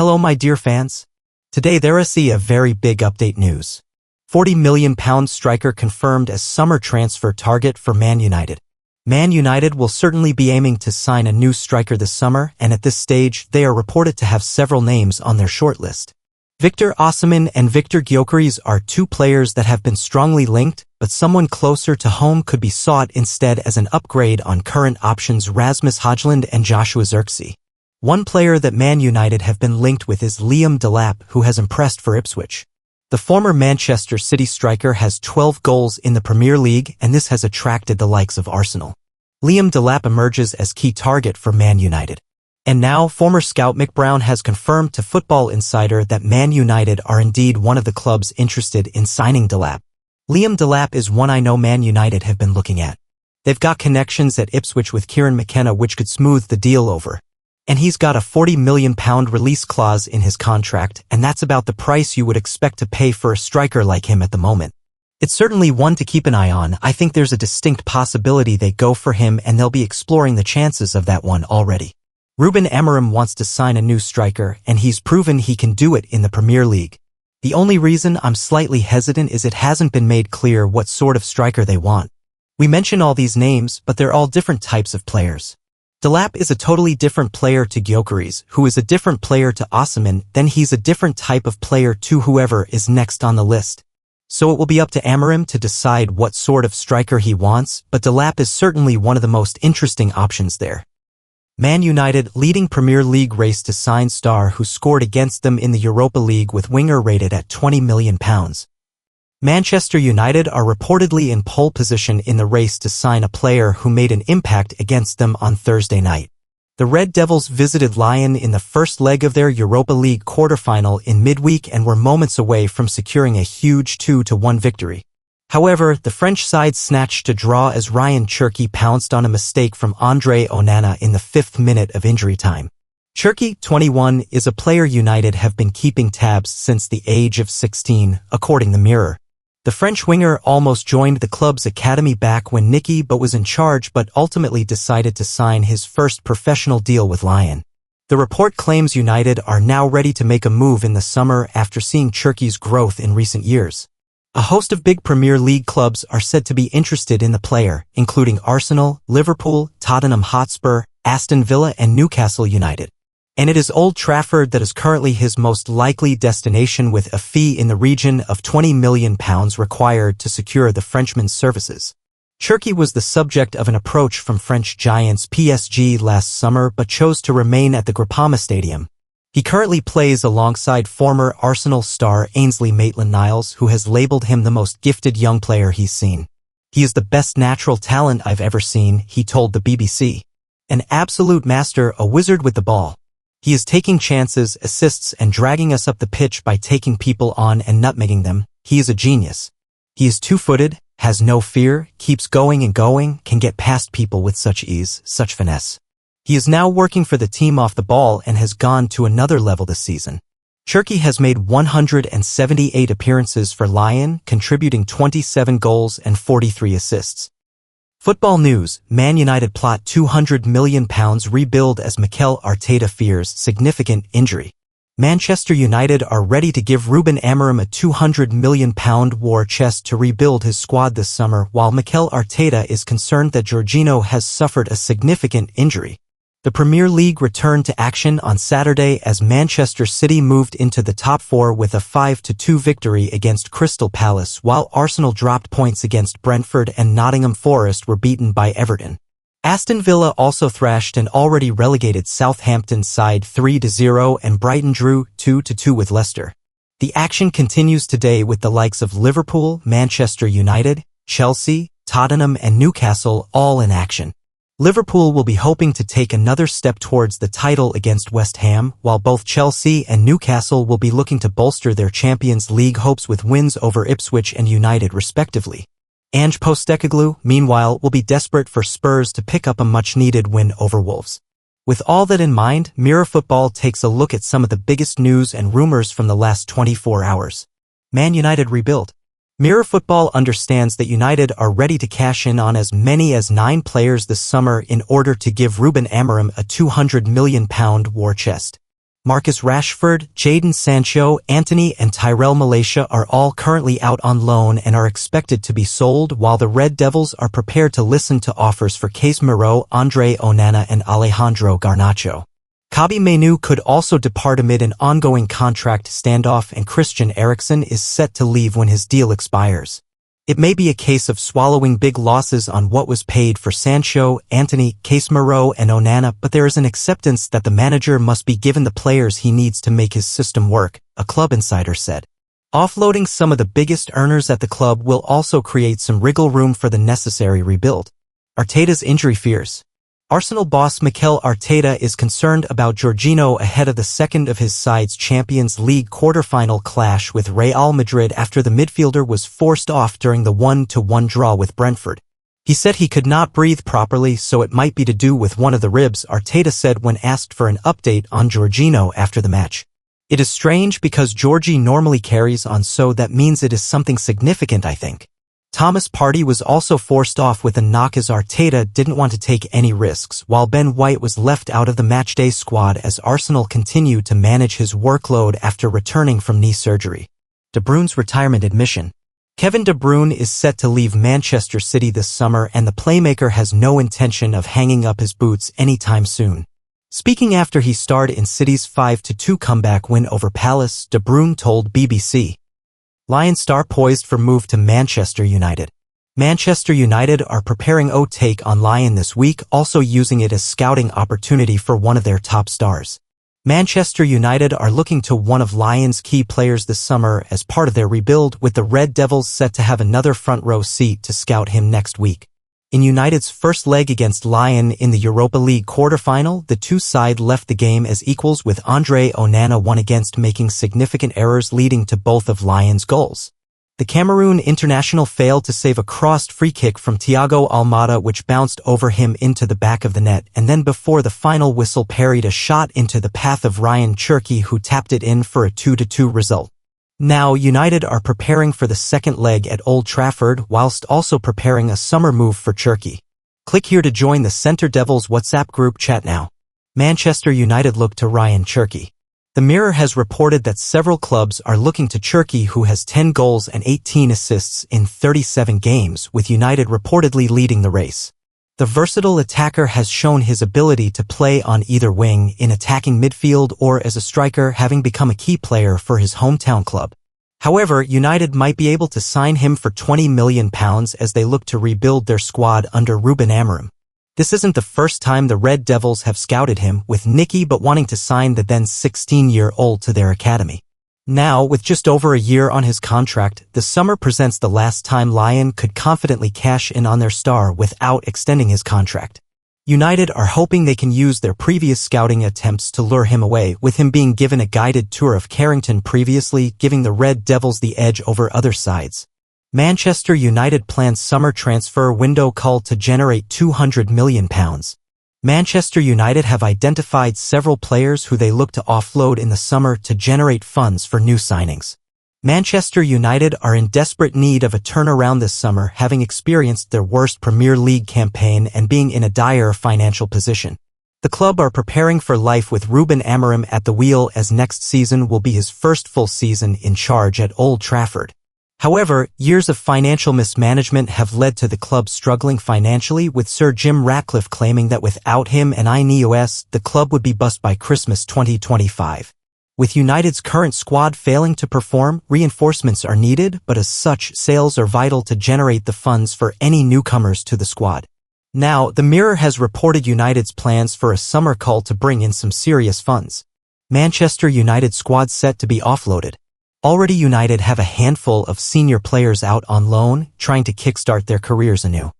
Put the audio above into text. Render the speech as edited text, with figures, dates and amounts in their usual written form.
Hello my dear fans. Today there is a very big update news. £40 million striker confirmed as summer transfer target for Man United. Man United will certainly be aiming to sign a new striker this summer, and at this stage they are reported to have several names on their shortlist. Victor Osimhen and Viktor Gyökeres are two players that have been strongly linked, but someone closer to home could be sought instead as an upgrade on current options Rasmus Højlund and Joshua Zirkzee. One player that Man United have been linked with is Liam Delap, who has impressed for Ipswich. The former Manchester City striker has 12 goals in the Premier League, and this has attracted the likes of Arsenal. Liam Delap emerges as key target for Man United. And now, former scout Mick Brown has confirmed to Football Insider that Man United are indeed one of the clubs interested in signing Delap. Liam Delap is one I know Man United have been looking at. They've got connections at Ipswich with Kieran McKenna which could smooth the deal over. And he's got a £40 million release clause in his contract, and that's about the price you would expect to pay for a striker like him at the moment. It's certainly one to keep an eye on. I think there's a distinct possibility they go for him, and they'll be exploring the chances of that one already. Ruben Amorim wants to sign a new striker, and he's proven he can do it in the Premier League. The only reason I'm slightly hesitant is it hasn't been made clear what sort of striker they want. We mention all these names, but they're all different types of players. Delap is a totally different player to Gyökeres, who is a different player to Osimhen, then he's a different type of player to whoever is next on the list. So it will be up to Amorim to decide what sort of striker he wants, but Delap is certainly one of the most interesting options there. Man United leading Premier League race to sign star who scored against them in the Europa League with winger rated at £20 million. Manchester United are reportedly in pole position in the race to sign a player who made an impact against them on Thursday night. The Red Devils visited Lyon in the first leg of their Europa League quarter-final in midweek and were moments away from securing a huge 2-1 victory. However, the French side snatched a draw as Ryan Cherki pounced on a mistake from Andre Onana in the 5th minute of injury time. Cherki, 21, is a player United have been keeping tabs since the age of 16, according to Mirror. The French winger almost joined the club's academy back when Nicky but was in charge but ultimately decided to sign his first professional deal with Lyon. The report claims United are now ready to make a move in the summer after seeing Cherki's growth in recent years. A host of big Premier League clubs are said to be interested in the player, including Arsenal, Liverpool, Tottenham Hotspur, Aston Villa and Newcastle United. And it is Old Trafford that is currently his most likely destination, with a fee in the region of £20 million required to secure the Frenchman's services. Cherki was the subject of an approach from French giants PSG last summer but chose to remain at the Groupama Stadium. He currently plays alongside former Arsenal star Ainsley Maitland-Niles, who has labelled him the most gifted young player he's seen. He is the best natural talent I've ever seen, he told the BBC. An absolute master, a wizard with the ball. He is taking chances, assists and dragging us up the pitch by taking people on and nutmegging them. He is a genius. He is two-footed, has no fear, keeps going and going, can get past people with such ease, such finesse. He is now working for the team off the ball and has gone to another level this season. Cherki has made 178 appearances for Lyon, contributing 27 goals and 43 assists. Football news: Man United plot £200 million rebuild as Mikel Arteta fears significant injury. Manchester United are ready to give Ruben Amorim a £200 million war chest to rebuild his squad this summer, while Mikel Arteta is concerned that Jorginho has suffered a significant injury. The Premier League returned to action on Saturday as Manchester City moved into the top four with a 5-2 victory against Crystal Palace, while Arsenal dropped points against Brentford and Nottingham Forest were beaten by Everton. Aston Villa also thrashed an already relegated Southampton side 3-0 and Brighton drew 2-2 with Leicester. The action continues today with the likes of Liverpool, Manchester United, Chelsea, Tottenham and Newcastle all in action. Liverpool will be hoping to take another step towards the title against West Ham, while both Chelsea and Newcastle will be looking to bolster their Champions League hopes with wins over Ipswich and United respectively. Ange Postecoglou, meanwhile, will be desperate for Spurs to pick up a much-needed win over Wolves. With all that in mind, Mirror Football takes a look at some of the biggest news and rumors from the last 24 hours. Man United rebuild. Mirror Football understands that United are ready to cash in on as many as 9 players this summer in order to give Ruben Amorim a £200 million war chest. Marcus Rashford, Jadon Sancho, Antony and Tyrell Malacia are all currently out on loan and are expected to be sold, while the Red Devils are prepared to listen to offers for Casemiro, Andre Onana and Alejandro Garnacho. Kobbie Mainoo could also depart amid an ongoing contract standoff, and Christian Eriksen is set to leave when his deal expires. It may be a case of swallowing big losses on what was paid for Sancho, Antony, Casemiro and Onana, but there is an acceptance that the manager must be given the players he needs to make his system work, a club insider said. Offloading some of the biggest earners at the club will also create some wriggle room for the necessary rebuild. Arteta's injury fears. Arsenal boss Mikel Arteta is concerned about Jorginho ahead of the second of his side's Champions League quarter-final clash with Real Madrid after the midfielder was forced off during the 1-1 draw with Brentford. He said he could not breathe properly, so it might be to do with one of the ribs, Arteta said when asked for an update on Jorginho after the match. It is strange because Georgie normally carries on, so that means it is something significant, I think. Thomas Partey was also forced off with a knock as Arteta didn't want to take any risks, while Ben White was left out of the matchday squad as Arsenal continued to manage his workload after returning from knee surgery. De Bruyne's retirement admission. Kevin De Bruyne is set to leave Manchester City this summer, and the playmaker has no intention of hanging up his boots anytime soon. Speaking after he starred in City's 5-2 comeback win over Palace, De Bruyne told BBC. Lion star poised for move to Manchester United. Manchester United are preparing a take on Lion this week, also using it as scouting opportunity for one of their top stars. Manchester United are looking to one of Lion's key players this summer as part of their rebuild, with the Red Devils set to have another front-row seat to scout him next week. In United's first leg against Lyon in the Europa League quarter-final, the two sides left the game as equals, with Andre Onana won against making significant errors leading to both of Lyon's goals. The Cameroon international failed to save a crossed free kick from Thiago Almada, which bounced over him into the back of the net, and then before the final whistle parried a shot into the path of Ryan Cherki, who tapped it in for a 2-2 result. Now, United are preparing for the second leg at Old Trafford whilst also preparing a summer move for Cherki. Click here to join the Centre Devils WhatsApp group chat now. Manchester United look to Ryan Cherki. The Mirror has reported that several clubs are looking to Cherki, who has 10 goals and 18 assists in 37 games, with United reportedly leading the race. The versatile attacker has shown his ability to play on either wing, in attacking midfield or as a striker, having become a key player for his hometown club. However, United might be able to sign him for £20 million as they look to rebuild their squad under Ruben Amorim. This isn't the first time the Red Devils have scouted him, with Nicky but wanting to sign the then 16-year-old to their academy. Now, with just over a year on his contract, the summer presents the last time Lyon could confidently cash in on their star without extending his contract. United are hoping they can use their previous scouting attempts to lure him away, with him being given a guided tour of Carrington previously, giving the Red Devils the edge over other sides. Manchester United plans summer transfer window cull to generate £200 million. Manchester United have identified several players who they look to offload in the summer to generate funds for new signings. Manchester United are in desperate need of a turnaround this summer, having experienced their worst Premier League campaign and being in a dire financial position. The club are preparing for life with Ruben Amorim at the wheel, as next season will be his first full season in charge at Old Trafford. However, years of financial mismanagement have led to the club struggling financially, with Sir Jim Ratcliffe claiming that without him and Ineos, the club would be bust by Christmas 2025. With United's current squad failing to perform, reinforcements are needed, but as such, sales are vital to generate the funds for any newcomers to the squad. Now, the Mirror has reported United's plans for a summer cull to bring in some serious funds. Manchester United squad set to be offloaded. Already United have a handful of senior players out on loan, trying to kickstart their careers anew.